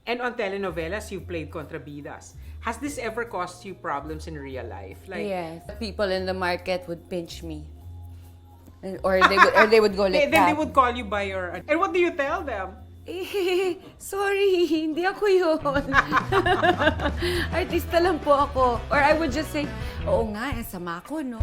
And on telenovelas, you played contrabidas. Has this ever caused you problems in real life? Like, Yes. People in the market would pinch me. Or they would go like then that. they would call you by your... And what do you tell them? Sorry, hindi ako yun. Artista lang po ako. Or I would just say, oo nga, sama ko, no?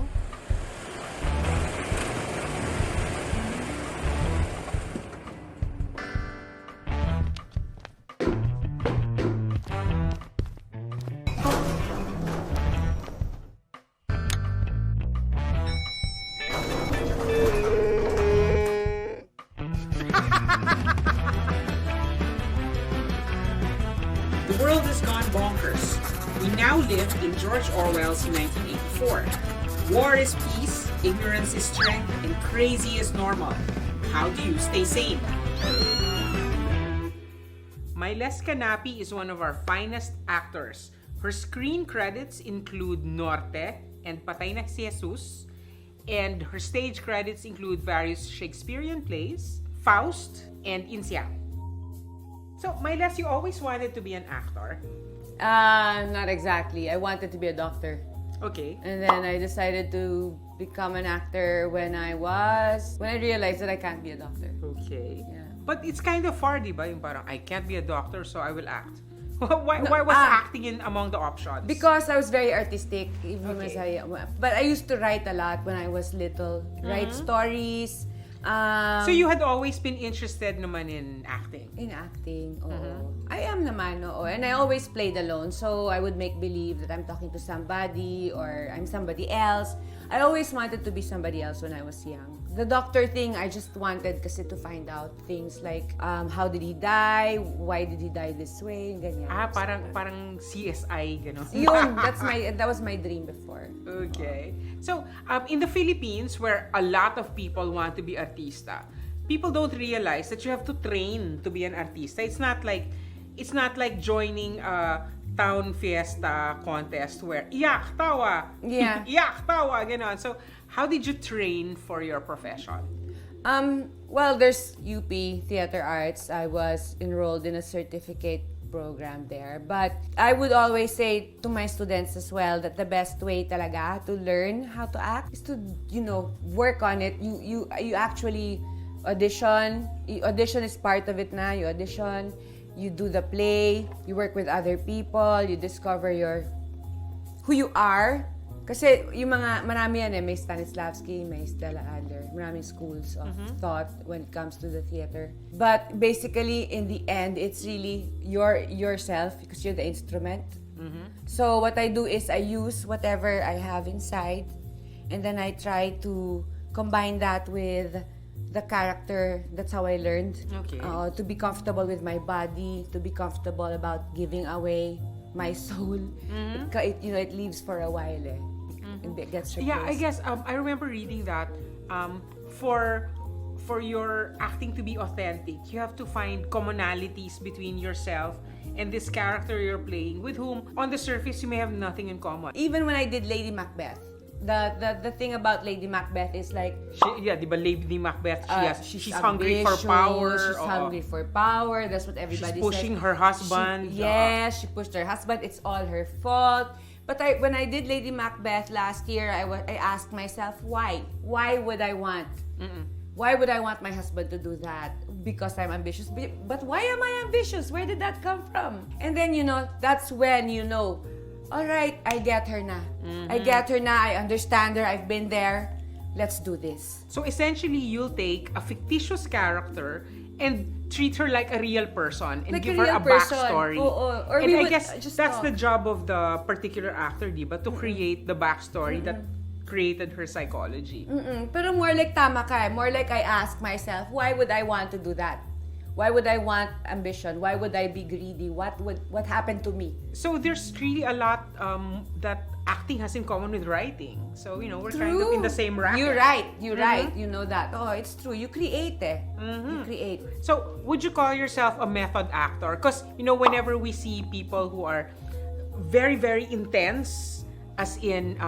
The world has gone bonkers. We now live in George Orwell's 1984. War is peace, ignorance is strength, and crazy is normal. How do you stay sane? Mailes Kanapi is one of our finest actors. Her screen credits include Norte and Patay na si Jesus, and her stage credits include various Shakespearean plays, Faust, and Insiang. So, Mailes, you always wanted to be an actor. Not exactly. I wanted to be a doctor. Okay. And then I decided to become an actor when I realized that I can't be a doctor. Okay. Yeah. But it's kind of far, di ba? Yung parang, I can't be a doctor, so I will act. Why was acting in among the options? Because I was very artistic, even Okay. but I used to write a lot when I was little. Write stories. So you had always been interested naman in acting? In acting, oo. I am naman, oo. And I always played alone. So I would make believe that I'm talking to somebody or I'm somebody else. I always wanted to be somebody else when I was young. The doctor thing, I just wanted kasi to find out things like how did he die? Why did he die this way? Ganyan. Parang CSI, gano'n. Yun, that was my dream before. Okay. So, in the Philippines, where a lot of people want to be artista, people don't realize that you have to train to be an artista. It's not like joining a town fiesta contest where iyak, tawa, Yeah. iyak, tawa, gano'n. So, how did you train for your profession? Well, there's UP Theater Arts. I was enrolled in a certificate program there. But I would always say to my students as well that the best way talaga to learn how to act is to, work on it. You actually audition. Audition is part of it na. You audition, you do the play, you work with other people, you discover who you are. Kasi yung marami yan may Stanislavski, may Stella Adler, maraming schools of thought when it comes to the theater. But basically, in the end, it's really yourself because you're the instrument. So what I do is I use whatever I have inside and then I try to combine that with the character. That's how I learned. Okay. To be comfortable with my body, to be comfortable about giving away my soul. It leaves for a while It gets replaced. Yeah, I guess I remember reading that for your acting to be authentic, you have to find commonalities between yourself and this character you're playing, with whom on the surface you may have nothing in common. Even when I did Lady Macbeth, the thing about Lady Macbeth is like Di ba Lady Macbeth, she's hungry ambitious, for power. She's hungry for power. That's what everybody She's pushing says. her husband. She pushed her husband. It's all her fault. But when I did Lady Macbeth last year, I asked myself, why? Why would I want? Why would I want my husband to do that? Because I'm ambitious. But why am I ambitious? Where did that come from? And then, that's when all right, I get her na. I get her na. I understand her. I've been there. Let's do this. So essentially, you'll take a fictitious character and treat her like a real person and Like give a her a real person. backstory. Or and we I would guess just that's talk. the job of the particular actor, di ba? To create the backstory that created her psychology. Pero more like tama ka. More like I ask myself, why would I want to do that? Why would I want ambition? Why would I be greedy? What happened to me? So there's really a lot that acting has in common with writing. So, we're kind of in the same racket. You're right. You know that. Oh, it's true. You create You create. So, would you call yourself a method actor? Because, whenever we see people who are very, very intense, As in,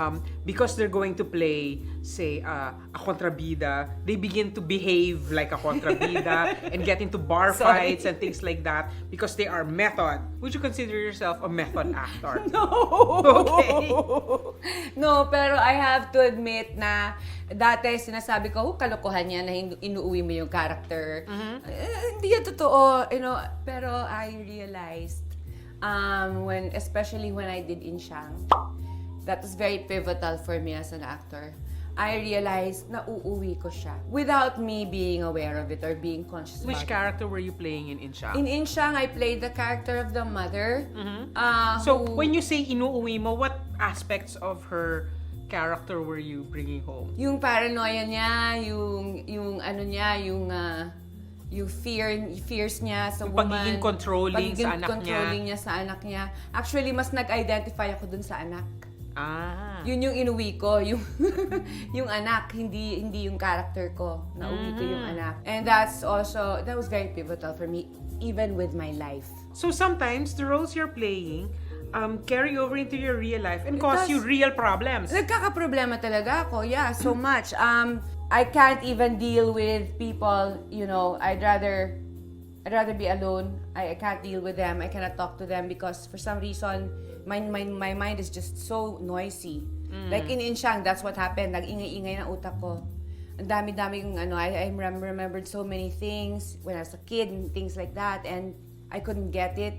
because they're going to play, say, a kontrabida, they begin to behave like a kontrabida and get into bar fights and things like that because they are method. Would you consider yourself a method actor? No. Okay. No, pero I have to admit na dati sinasabi ko, kalokohan yan na inuuwi mo yung character. Hindi yan totoo, pero I realized especially when I did Inshang, that was very pivotal for me as an actor. I realized na uuwi ko siya without me being aware of it or being conscious about it. Which character were you playing in Inshang? In Inshang, I played the character of the mother. So, when you say inuuwi mo, what aspects of her character were you bringing home? Yung paranoia niya, yung ano niya, yung fears niya sa woman. Pagiging controlling sa anak niya. Pagiging controlling niya sa anak niya. Actually, mas nag-identify ako dun sa anak. Yun yung inuwi ko, yung yung anak, hindi yung character ko. Nauwi ko yung anak. And that was very pivotal for me, even with my life. So sometimes the roles you're playing carry over into your real life and cause you real problems. Nagkakaproblema talaga ako, yeah, so much. I can't even deal with people, I'd rather be alone. I can't deal with them. I cannot talk to them because for some reason, my mind is just so noisy. Like in Inshang, that's what happened. Nag-ingay-ingay ng utak ko. Ang dami-daming I remembered so many things when I was a kid and things like that, and I couldn't get it.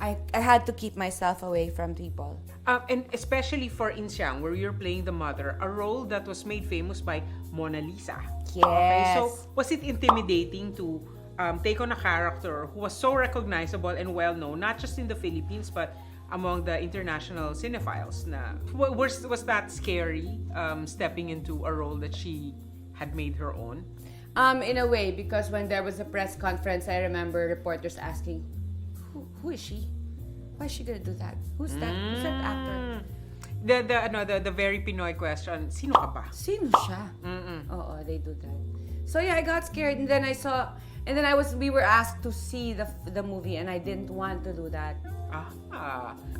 I had to keep myself away from people. And especially for Inshang, where you're playing the mother, a role that was made famous by Mona Lisa. Yes. Okay, so was it intimidating to take on a character who was so recognizable and well-known, not just in the Philippines, but among the international cinephiles? Was that scary, stepping into a role that she had made her own? In a way, because when there was a press conference, I remember reporters asking, who is she? Why is she gonna do that? Who's that? Who's that actor? The very Pinoy question, sino ka ba? Sino siya? Oo, they do that. So yeah, I got scared, and then we were asked to see the movie, and I didn't want to do that.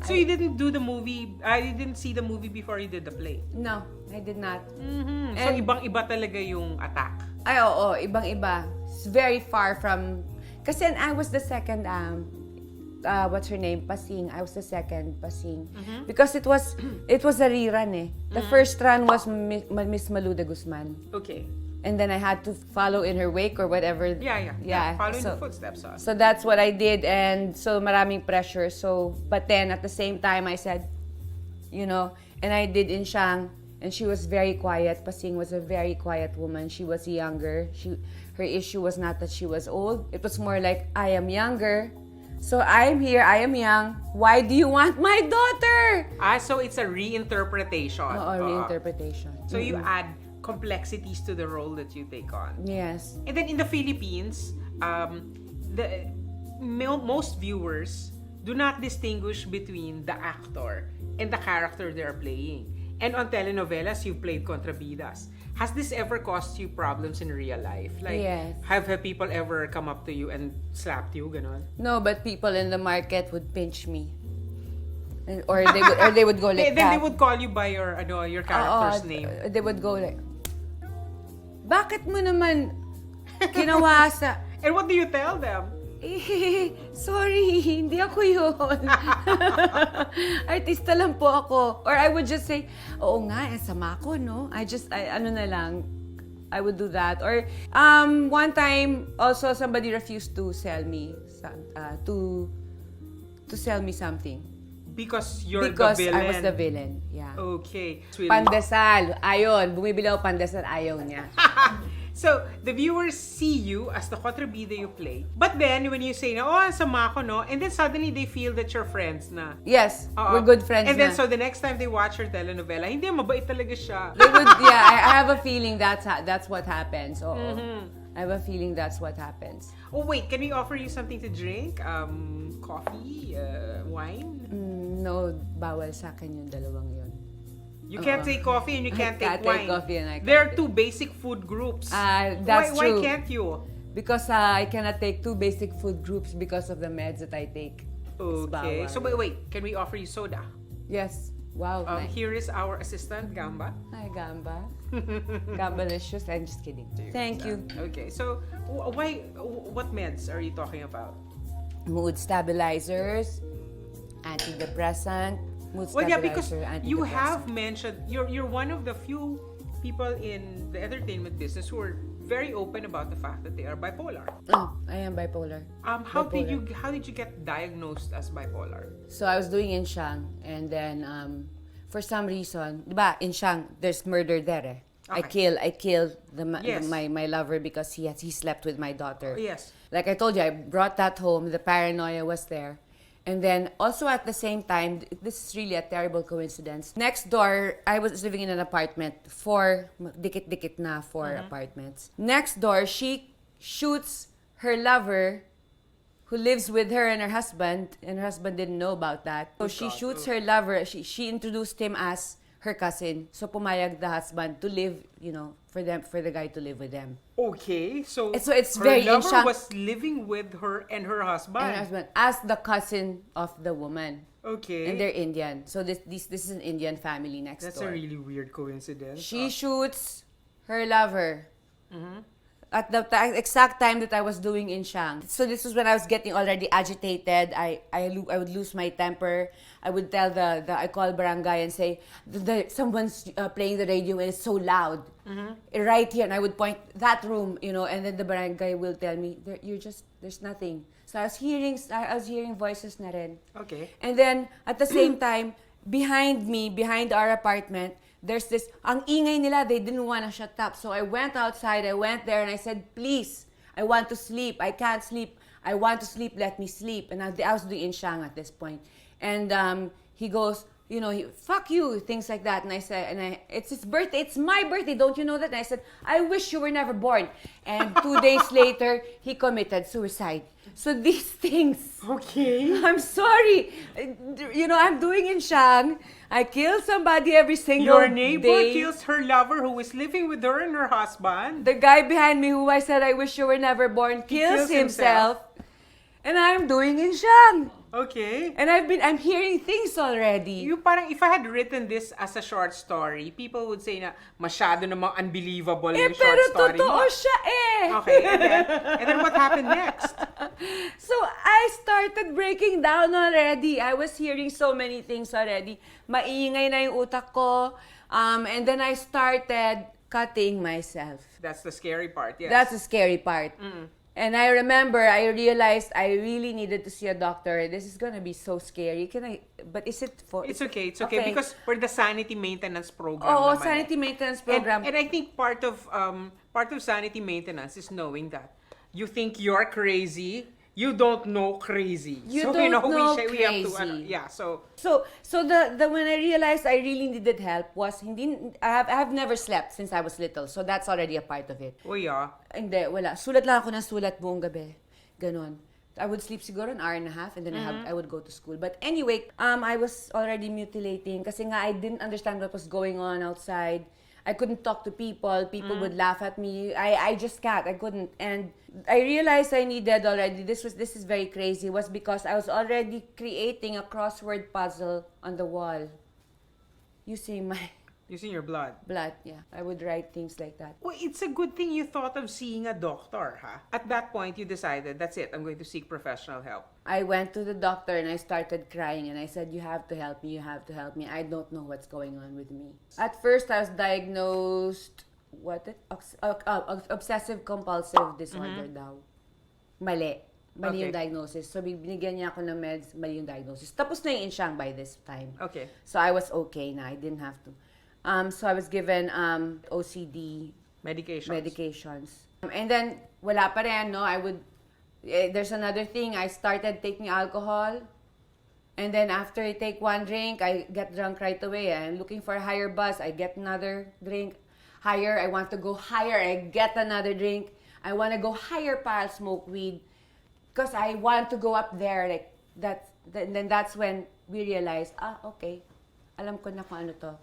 So you didn't do the movie, you didn't see the movie before you did the play? No, I did not. So ibang-iba talaga yung attack? Ay, oo, ibang-iba. It's very far from, kasi I was the second, what's her name? Pasing. I was the second Pasing. Because it was a rerun eh. The first run was Miss Malu de Guzman. Okay. And then I had to follow in her wake or whatever. Yeah. Follow in the footsteps. So that's what I did, and so maraming pressure. So, but then at the same time, I said, and I did Inshang, and she was very quiet. Pasing was a very quiet woman. She was younger. Her issue was not that she was old. It was more like, I am younger. So I'm here, I am young. Why do you want my daughter? So it's a reinterpretation. Reinterpretation. So you add complexities to the role that you take on. Yes. And then in the Philippines, most viewers do not distinguish between the actor and the character they are playing. And on telenovelas, you played contrabidas. Has this ever caused you problems in real life? Like, yes. Have people ever come up to you and slapped you, ganon? No, but people in the market would pinch me. Or they would go like then that. They would call you by your character's name. They would go like, bakit mo naman ginawa sa... And what do you tell them? Sorry, hindi ako yun. Artista lang po ako. Or I would just say, oo nga, sama ko, no? I would do that. Or one time, also somebody refused to sell me to sell me something. Because you're because the villain? I was the villain, yeah. Okay. Pandesal, ayon. Bumibili ako pandesal, ayaw niya. So, the viewers see you as the kontrabida you play. But then, when you say, ang sama ko, no? And then suddenly, they feel that you're friends na. Yes, we're good friends and then, na. so the next time they watch your telenovela, hindi, mabait talaga siya. They would, I have a feeling that's what happens. I have a feeling that's what happens. Oh, wait, can we offer you something to drink? Coffee? Wine? No, bawal sa akin yung dalawang yun. You can't take coffee and you can't take wine. Coffee and I can't There are two basic food groups. That's true. Why can't you? Because I cannot take two basic food groups because of the meds that I take. Okay. So wait, can we offer you soda? Yes. Wow. Nice. Here is our assistant, Gamba. Hi, Gamba. Gamba-licious. I'm just kidding. Thank you. Okay, so what meds are you talking about? Mood stabilizers, antidepressant, mood stabilizer, Well, yeah, because you antidepressant. have mentioned you're one of the few people in the entertainment business who are very open about the fact that they are bipolar. Oh, I am bipolar. How did you get diagnosed as bipolar? So I was doing Inshang, and then for some reason, diba, Inshang, there's murder there. Eh? Okay. I killed Yes. my lover because he slept with my daughter. Yes. Like I told you, I brought that home. The paranoia was there. And then also at the same time, this is really a terrible coincidence. Next door, I was living in an apartment, dikit-dikit na apartments. Next door, she shoots her lover who lives with her and her husband didn't know about that. So she shoots her lover. She introduced him as her cousin. So pumayag the husband to live, for the guy to live with them. Okay, so It's her very lover was living with her and her husband. And her husband as the cousin of the woman. Okay. And they're Indian. So this is an Indian family next That's door. a really weird coincidence. She shoots her lover at the exact time that I was doing Inshang. So this was when I was getting already agitated. I would lose my temper. I would tell I call barangay and say, someone's playing the radio and it's so loud. Right here. And I would point that room, and then the barangay will tell me, there's nothing. So I was hearing voices na rin. Okay. And then, at the same time, behind our apartment, there's this, ang ingay nila, they didn't want to shut up. So I went outside, I went there, and I said, please, I want to sleep. I can't sleep. I want to sleep, let me sleep. And I was doing Inshang at this point. And he goes, fuck you, things like that. And I said, it's his birthday, it's my birthday, don't you know that? And I said, I wish you were never born. And 2 days later, he committed suicide. So these things. Okay. I'm sorry. I'm doing Inshang. I kill somebody every single Your neighbor day. kills her lover who is living with her and her husband. The guy behind me who I said I wish you were never born kills himself. And I'm doing Inshang. Okay. And I'm hearing things already. If I had written this as a short story, people would say na masyado namang unbelievable yung short pero story mo. totoo siya eh. Okay, and then what happened next? So I started breaking down already. I was hearing so many things already. Maiingay na yung utak ko. And then I started cutting myself. That's the scary part, yes. That's the scary part. And I remember, I realized I really needed to see a doctor. This is gonna be so scary. But is it for... It's okay, because for the sanity maintenance program Oh, naman sanity maintenance program. And I think part of sanity maintenance is knowing that you think you're crazy, you don't know crazy. You don't know we have to, crazy. So the when I realized I really needed help was I have never slept since I was little. So that's already a part of it. oh yeah. Hindi, wala. Sulat lang ako ng sulat buong gabi. Ganon. I would sleep siguro an hour and a half and then I would go to school. But anyway, I was already mutilating kasi nga I didn't understand what was going on outside. I couldn't talk to people. People would laugh at me. I just can't. I couldn't. And I realized I needed already. This is very crazy. Was because I was already creating a crossword puzzle on the wall. Using your blood. yeah. I would write things like that. Well, it's a good thing you thought of seeing a doctor, huh? At that point, you decided, that's it, I'm going to seek professional help. I went to the doctor and I started crying and I said, you have to help me, you have to help me. I don't know what's going on with me. At first, I was diagnosed, obsessive compulsive disorder daw. Mali Okay. yung diagnosis. So, binigyan niya ako ng meds, mali yung diagnosis. Tapos na yung Inshang by this time. Okay. So, I was okay na. I didn't have to. So, I was given OCD medications. And then, wala pa rin, no? There's another thing. I started taking alcohol. And then, after I take one drink, I get drunk right away. I'm looking for a higher buzz. I get another drink. Higher. I want to go higher. I get another drink. I want to go higher pa. I'll smoke weed. Because I want to go up there. Like, then that's when we realized, okay. Alam ko na kung ano to.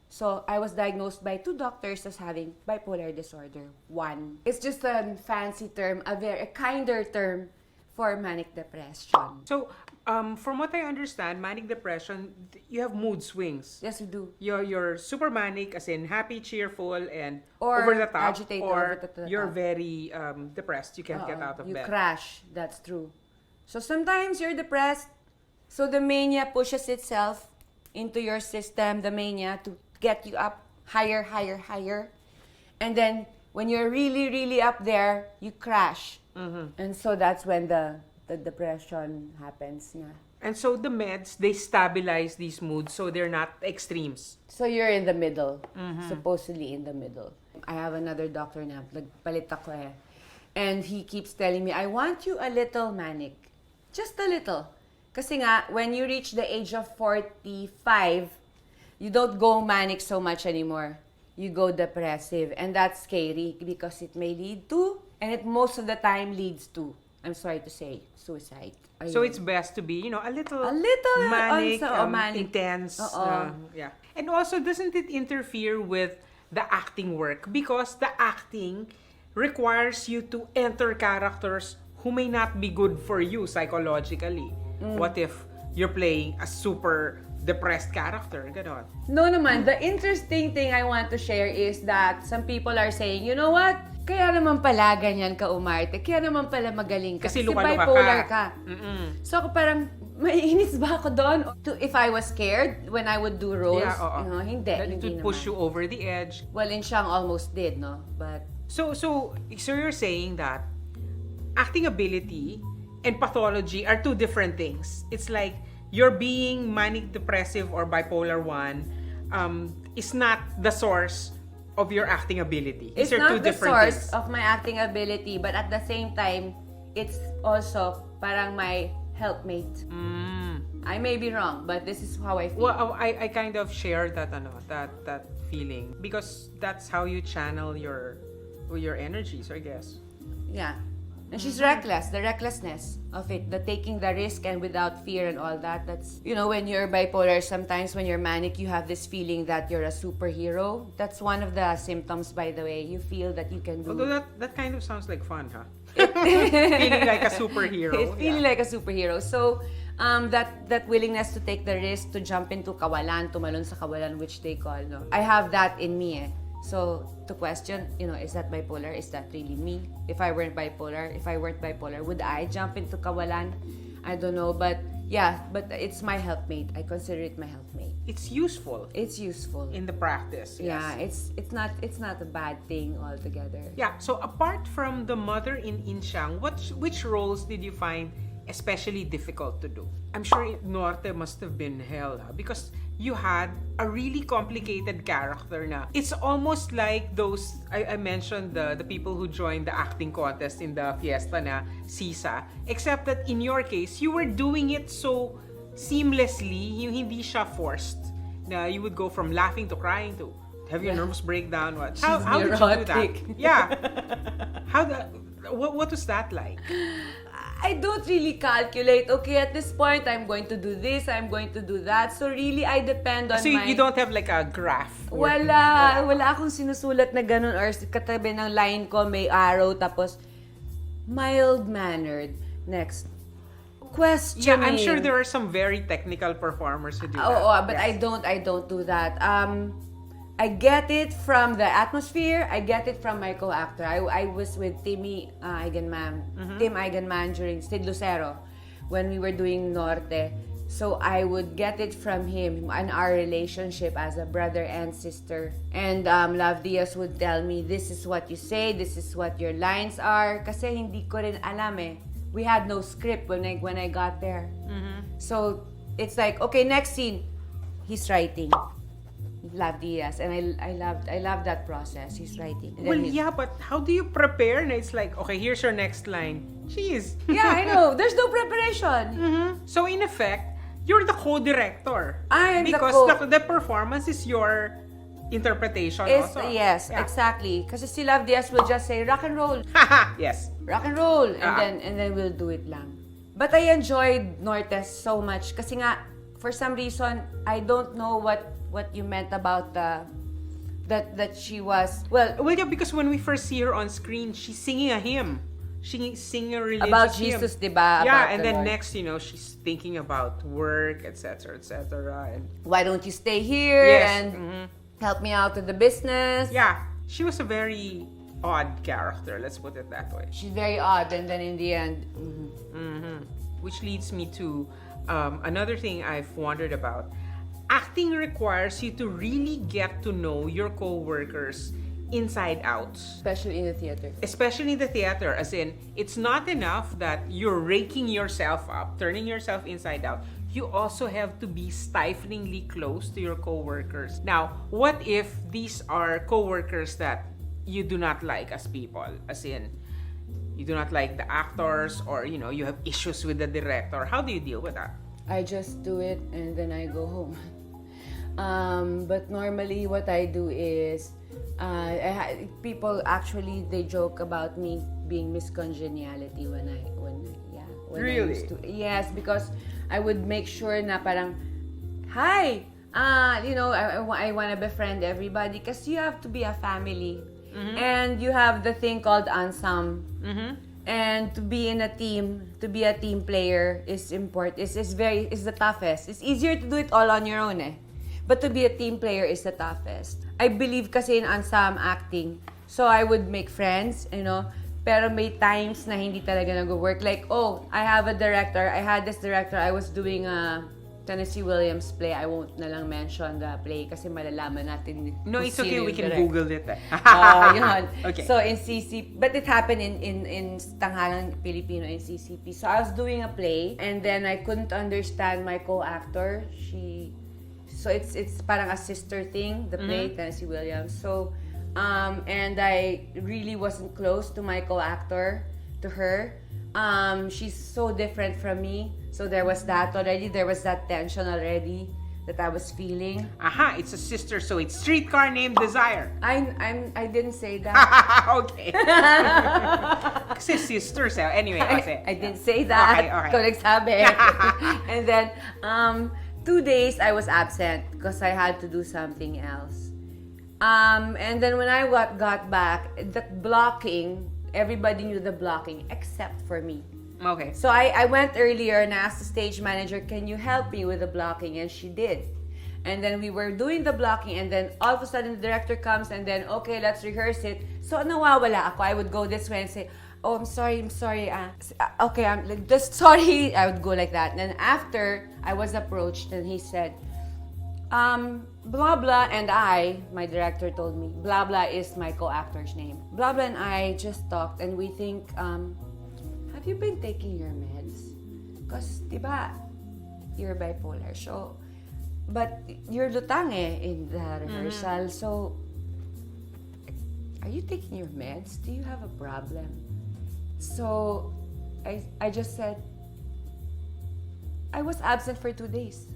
So, I was diagnosed by 2 doctors as having bipolar disorder 1. It's just a fancy term, a kinder term for manic depression. So, from what I understand, manic depression, you have mood swings. Yes, we do. You're super manic, as in happy, cheerful, and Or over the top. agitated, or over the you're top. very depressed. You can't get Oo, out of you bed. crash. That's true. So sometimes you're depressed, so the mania pushes itself into your system, the mania, to get you up higher, higher, higher. And then when you're really, really up there, you crash. And so that's when the depression happens na. And so the meds, they stabilize these moods so they're not extremes. So you're in the middle, supposedly in the middle. I have another doctor na, nagpalit ako eh. And he keeps telling me, I want you a little manic. Just a little. Kasi nga, when you reach the age of 45, you don't go manic so much anymore. You go depressive. And that's scary because it may lead to, and it most of the time leads to, I'm sorry to say, suicide. So Ayun. it's best to be, a little manic, manic, intense. Yeah. And also, doesn't it interfere with the acting work? Because the acting requires you to enter characters who may not be good for you psychologically. What if you're playing a super depressed character? Ganon. No naman. The interesting thing I want to share is that some people are saying, you know what? Kaya naman pala ganyan ka umarte. Kaya naman pala magaling ka. Kasi luka-luka bipolar ka. So ako parang, maiinis ba ako doon? If I was scared when I would do roles, Yeah, hindi. That it Hindi would push naman. you over the edge. Well, in Siyang almost did, no? But, So you're saying that acting ability and pathology are two different things. It's like you're being manic depressive or bipolar 1 is not the source of your acting ability. it's These are not two the different source things. of my acting ability, but at the same time, it's also parang my helpmate. I may be wrong, but this is how I feel. Well, I kind of share that that feeling because that's how you channel your energies, I guess. Yeah. And she's reckless, the recklessness of it, the taking the risk and without fear and all that. That's, when you're bipolar, sometimes when you're manic, you have this feeling that you're a superhero. That's one of the symptoms, by the way. You feel that you can do... Although that kind of sounds like fun, huh? Feeling like a superhero. It's feeling like a superhero. So, that willingness to take the risk, to jump into kawalan, tumalon sa kawalan, which they call, no? I have that in me, eh. So, to question, is that bipolar? Is that really me? If I weren't bipolar, would I jump into kawalan? I don't know, but it's my helpmate. I consider it my helpmate. It's useful It's useful. in the practice. Yeah, Yes. it's not a bad thing altogether. Yeah. So apart from the mother in Inshang, which roles did you find especially difficult to do? I'm sure Norte must have been hell, huh? Because you had a really complicated character na. It's almost like those, I mentioned the people who joined the acting contest in the fiesta na Sisa, except that in your case, you were doing it so seamlessly, yung hindi siya forced. Na you would go from laughing to crying to have your nervous breakdown. What? How did you do that? neurotic. Yeah. What was that like? I don't really calculate, okay, at this point, I'm going to do this, I'm going to do that. So really, I depend on So you don't have like a graph? Wala akong sinusulat na ganun or katabi ng line ko may arrow tapos mild-mannered. Next. Questioning. Yeah, I'm sure there are some very technical performers who do that. Oo, but Yes. I don't do that. I get it from the atmosphere. I get it from my co-actor. I was with Tim Eigenman during Sid Lucero when we were doing Norte. So I would get it from him and our relationship as a brother and sister. And Love Diaz would tell me, this is what you say, this is what your lines are. Kasi hindi ko rin alam eh. We had no script when I got there. So it's like, okay, next scene, he's writing. Love Diaz, and I love that process. He's writing. And Well, then yeah, but how do you prepare? Na it's like, okay, here's your next line. Jeez. yeah, I know. There's no preparation. So in effect, you're the co-director. I am the because the performance is your interpretation also. Yes, Yeah. exactly. Kasi si Love Diaz will just say rock and roll, Yes. rock and roll, Ah. and then we'll do it lang. But I enjoyed Norte so much kasi nga for some reason I don't know what you meant about that she was Well, yeah, because when we first see her on screen, she's singing a hymn. singing religious About hymn. Jesus, diba? Yeah, About and the then Lord. next, she's thinking about work, etc., etc. And Why don't you stay here yes, and help me out with the business? yeah, she was a very odd character. Let's put it that way. She's very odd, and then in the end, Which leads me to another thing I've wondered about. Acting requires you to really get to know your co-workers inside out. especially in the theater. Especially in the theater, as in, it's not enough that you're raking yourself up, turning yourself inside out. You also have to be stiflingly close to your co-workers. Now, what if these are co-workers that you do not like as people? As in, you do not like the actors, or you have issues with the director. How do you deal with that? I just do it and then I go home. But normally what I do is, people actually, they joke about me being Miss Congeniality when I Really? used to. Yes, because I would make sure na parang, hi, I want to befriend everybody because you have to be a family. And you have the thing called ensemble. And to be in a team, to be a team player is important. Is the toughest. It's easier to do it all on your own, eh. But to be a team player is the toughest. I believe kasi in ensemble acting. So I would make friends, pero may times na hindi talaga nag-work. Like, I have a director. I had this director. I was doing a Tennessee Williams play. I won't na lang mention the play kasi malalaman natin. No, kung it's okay. sino We yung can director. Google it. Yun. Okay. So in CC, but it happened in Tanghalang Filipino in CCP. So I was doing a play and then I couldn't understand my co-actor. So it's parang a sister thing, the play, Tennessee Williams. So and I really wasn't close to my co-actor, to her. She's so different from me. So there was that already. There was that tension already that I was feeling. Aha, it's a sister, so it's Streetcar Named Desire. I didn't say that. Okay. Kasi sisters, eh. Anyway, kasi. I didn't say that. Okay. Ikaw nagsabi. And then, 2 days I was absent because I had to do something else. And then when I got back, the blocking, everybody knew the blocking except for me. Okay. So I went earlier and asked the stage manager, can you help me with the blocking? And she did. And then we were doing the blocking and then all of a sudden the director comes and then, okay, let's rehearse it. So nawawala ako. I would go this way and say, oh, I'm sorry. Okay, I'm like, just sorry. I would go like that. And then after I was approached and he said, blah blah and my director told me, blah blah is my co-actor's name. Blah blah and I just talked and we think, have you been taking your meds? Because, diba, you're bipolar. So, but you're lutang in the rehearsal. So, are you taking your meds? Do you have a problem? So, I just said, I was absent for 2 days.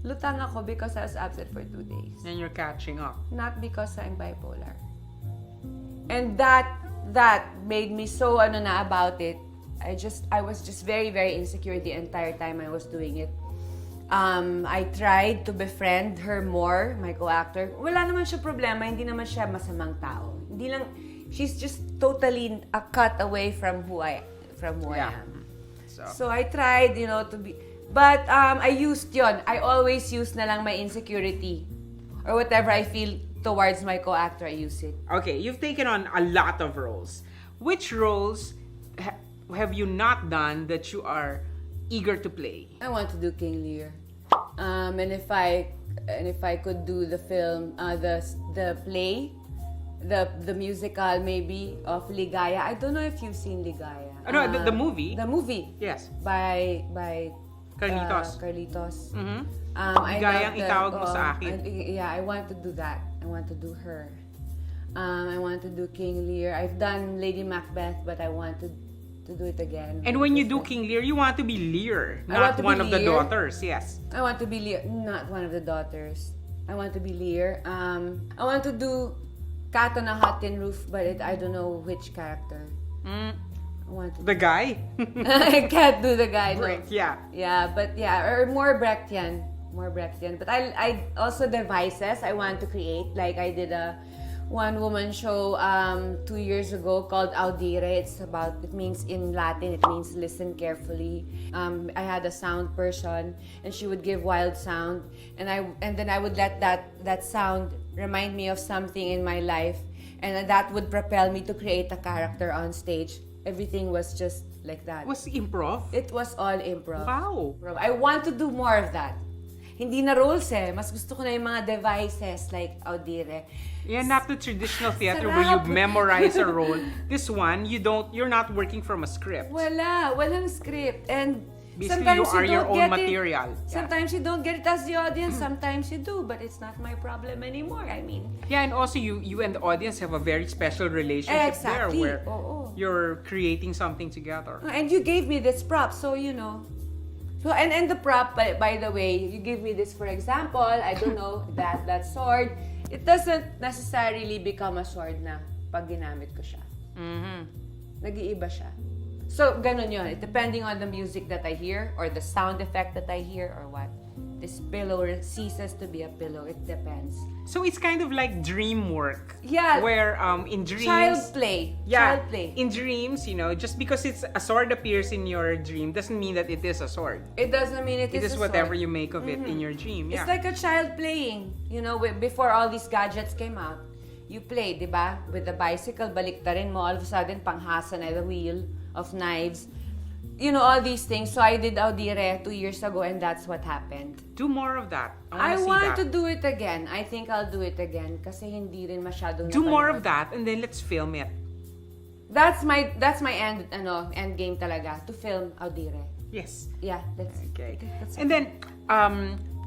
Lutang ako because I was absent for 2 days. And you're catching up. Not because I'm bipolar. And that made me so na about it. I was just very, very insecure the entire time I was doing it. I tried to befriend her more, my co-actor. Wala naman siya problema, hindi naman siya masamang tao. Hindi lang, she's just totally a cut away from who I am. So I tried, to be, but I used yon. I always use na lang my insecurity or whatever I feel towards my co-actor, I use it. Okay, you've taken on a lot of roles. Which roles have you not done that you are eager to play? I want to do King Lear. And if I could do the film, the play, the musical maybe of Ligaya. I don't know if you've seen Ligaya. No, the movie. The movie. Yes. By Carlitos. Carlitos. I Ligayang itawag mo sa akin. Yeah, I want to do that. I want to do her. I want to do King Lear. I've done Lady Macbeth, but I want to do it again. And when you do King Lear, you want to be Lear, not one of the daughters. Yes. I want to be Lear, not one of the daughters. I want to be Lear. I want to do Cat on a Hot Tin Roof, but I don't know which character. I want to The guy? I can't do the guy. No. Brecht, yeah. Yeah, but yeah, or more Brechtian. But I also devices I want to create. Like I did one woman show 2 years ago called Audire. It means in Latin, it means listen carefully. I had a sound person, and she would give wild sound, and then I would let that sound remind me of something in my life, and that would propel me to create a character on stage. Everything was just like that. Was improv? It was all improv. Wow. I want to do more of that. Hindi na roles eh. Mas gusto ko na yung mga devices like Audire. Yeah, not the traditional theater Sarap. where you memorize a role. This one, you're not working from a script. Walang script. And Basically, sometimes you are don't your own get material. It. Sometimes you don't get it as the audience, sometimes you do, but it's not my problem anymore. I mean. Yeah, and also you and the audience have a very special relationship Exactly. there where Oo. you're creating something together. And you gave me this prop, so you know. So and the prop, by the way, you give me this for example, I don't know, that sword, it doesn't necessarily become a sword na pag ginamit ko siya. Mm-hmm. Nag-iiba siya. So, ganun yun. Depending on the music that I hear or the sound effect that I hear or what. This pillow ceases to be a pillow. It depends. So it's kind of like dream work. Yeah. Where in dreams... Child play. Yeah. Child play. In dreams, just because a sword appears in your dream doesn't mean that it is a sword. It doesn't mean it It is is a whatever sword. you make of it in your dream. Yeah. It's like a child playing. Before all these gadgets came out, you played, di ba? With the bicycle, baliktarin mo, all of a sudden, panghasa na the wheel of knives. All these things. So I did Audire 2 years ago, and that's what happened. Do more of that. I wanna see want that. to do it again. I think I'll do it again kasi hindi rin masyadong Do more of napanood. that and then let's film it. That's my end game talaga, to film Audire. Yes. Yeah, let's. Okay. That's And then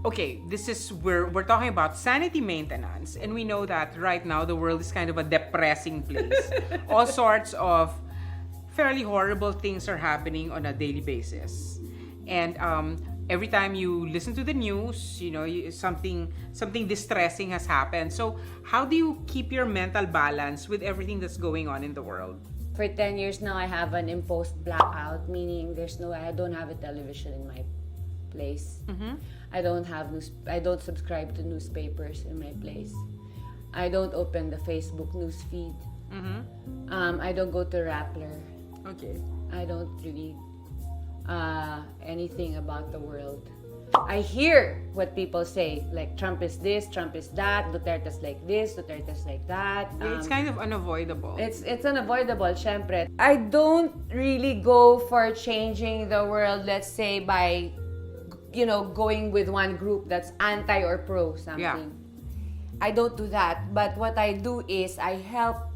okay, this is where we're talking about sanity maintenance, and we know that right now the world is kind of a depressing place. All sorts of fairly horrible things are happening on a daily basis, and every time you listen to the news, something distressing has happened. So how do you keep your mental balance with everything that's going on in the world? For 10 years now, I have an imposed blackout, meaning I don't have a television in my place. Mm-hmm. I don't subscribe to newspapers in my place. I don't open the Facebook news feed. Mm-hmm. I don't go to Rappler. Okay. I don't read anything about the world. I hear what people say, like Trump is this, Trump is that, Duterte's like this, Duterte's like that. It's kind of unavoidable. It's unavoidable, syempre. I don't really go for changing the world, let's say, by, going with one group that's anti or pro something. Yeah. I don't do that. But what I do is I help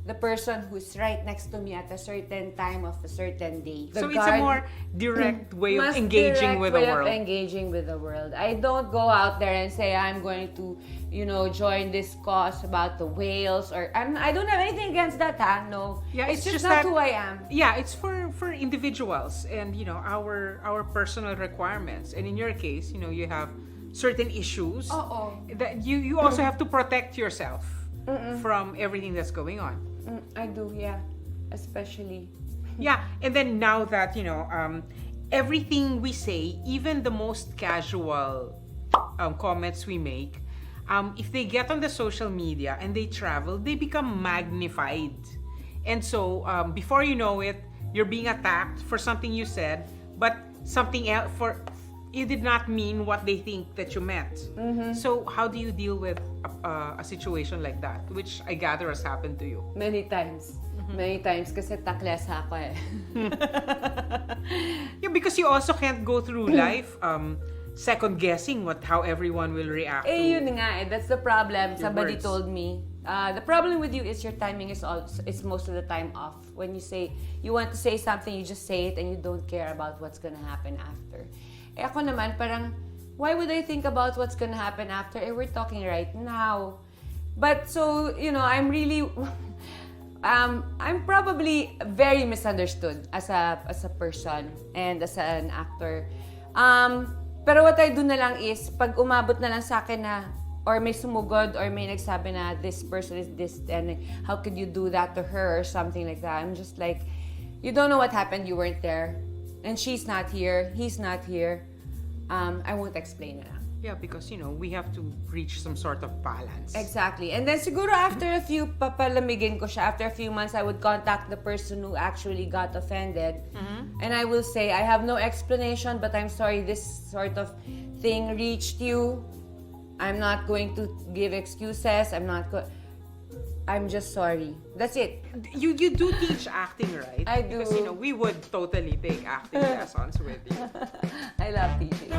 the person who's right next to me at a certain time of a certain day. So it's a more direct way of engaging with the world. Engaging with the world. I don't go out there and say I'm going to, join this cause about the whales I don't have anything against that, no. Yeah, it's just not who I am. Yeah, it's for individuals and our personal requirements. And in your case, you have certain issues that you also have to protect yourself from everything that's going on. I do, yeah. Especially. Yeah, and then now that, everything we say, even the most casual comments we make, if they get on the social media and they travel, they become magnified. And so, before you know it, you're being attacked for something you said, but something else you did not mean what they think that you meant. Mm-hmm. So how do you deal with a situation like that, which I gather has happened to you? Many times. Many times kasi takles ako eh. Yeah, because you also can't go through life second guessing how everyone will react to. Yun nga eh. That's the problem. Your Somebody words. told me. The problem with you is your timing is most of the time off. When you want to say something, you just say it and you don't care about what's gonna happen after. Ako naman, parang, why would I think about what's gonna happen after? We're talking right now. But so, I'm really, I'm probably very misunderstood as a person and as an actor. Pero what I do na lang is, pag umabot na lang sa akin na, or may sumugod, or may nagsabi na, this person is this, and how could you do that to her, or something like that. I'm just like, you don't know what happened, you weren't there. And she's not here, he's not here. I won't explain na lang. Yeah, because, we have to reach some sort of balance. Exactly. And then siguro after a few, papalamigin ko siya, after a few months, I would contact the person who actually got offended. And I will say, I have no explanation, but I'm sorry this sort of thing reached you. I'm not going to give excuses. I'm just sorry. That's it. You do teach acting, right? I do. Because, we would totally take acting lessons with you. I love teaching.